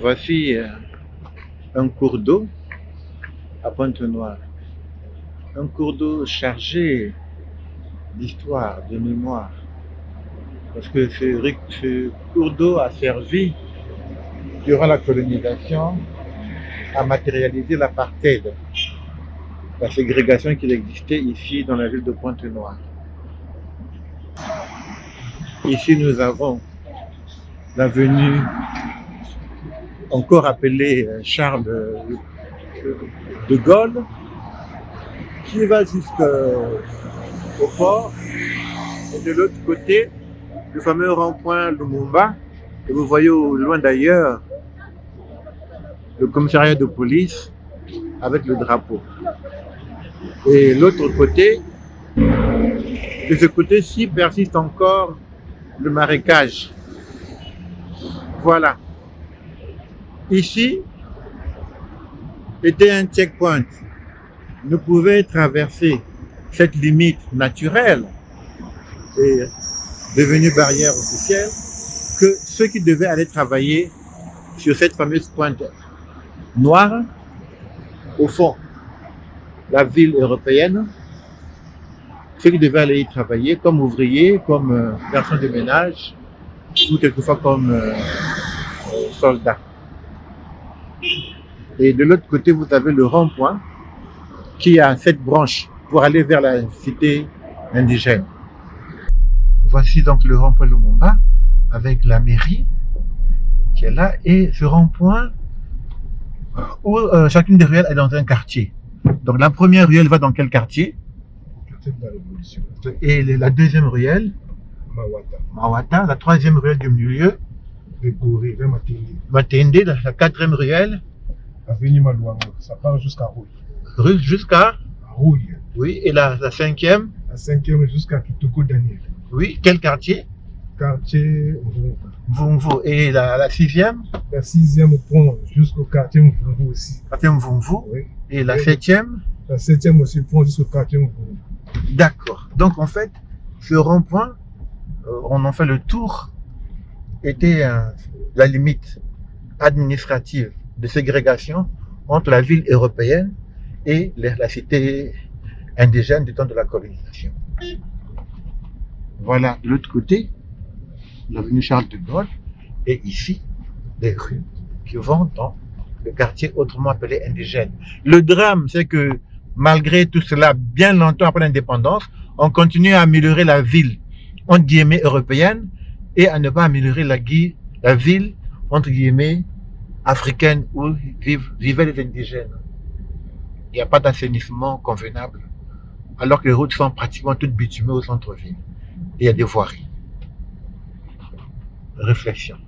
Voici un cours d'eau à Pointe-Noire. Un cours d'eau chargé d'histoire, de mémoire. Parce que ce cours d'eau a servi, durant la colonisation, à matérialiser l'apartheid, la ségrégation qui existait ici dans la ville de Pointe-Noire. Ici, nous avons l'avenue encore appelée Charles de Gaulle, qui va jusqu'au port. Et de l'autre côté, le fameux rond-point Lumumba. Et vous voyez au loin d'ailleurs le commissariat de police avec le drapeau. Et l'autre côté, de ce côté-ci persiste encore le marécage. Voilà. Ici était un checkpoint. Ne pouvait traverser cette limite naturelle et devenue barrière officielle que ceux qui devaient aller travailler sur cette fameuse pointe noire, au fond, la ville européenne, ceux qui devaient aller y travailler comme ouvriers, comme garçons de ménage, ou quelquefois comme soldats. Et de l'autre côté, vous avez le rond-point qui a cette branche pour aller vers la cité indigène. Voici donc le rond-point Lumumba avec la mairie qui est là et ce rond-point où chacune des ruelles est dans un quartier. Donc la première ruelle va dans quel quartier? De la Révolution. Et la deuxième ruelle? Mawata. La troisième ruelle du milieu? Vers Matende. La quatrième ruelle? Avenue Malouango. Ça part jusqu'à Rouille. Jusqu'à Rouille. Oui. Et la cinquième? La cinquième jusqu'à Kitoko Daniel. Oui. Quel quartier? Quartier Mvumvu. Et la sixième? La sixième prend jusqu'au quartier Mvumvu aussi. Quartier Mvumvu. Oui. Et la septième? La septième aussi prend jusqu'au quartier Mvumvu. D'accord. Donc en fait, ce rond-point, on en fait le tour, était la limite administrative de ségrégation entre la ville européenne et la cité indigène du temps de la colonisation. Voilà de l'autre côté, l'avenue Charles de Gaulle, et ici, des rues qui vont dans le quartier autrement appelé indigène. Le drame, c'est que malgré tout cela, bien longtemps après l'indépendance, on continue à améliorer la ville, entre guillemets, européenne, et à ne pas améliorer la ville, entre guillemets, africaine, où vivaient les indigènes. Il n'y a pas d'assainissement convenable, alors que les routes sont pratiquement toutes bitumées au centre-ville. Il y a des voiries. Réflexion.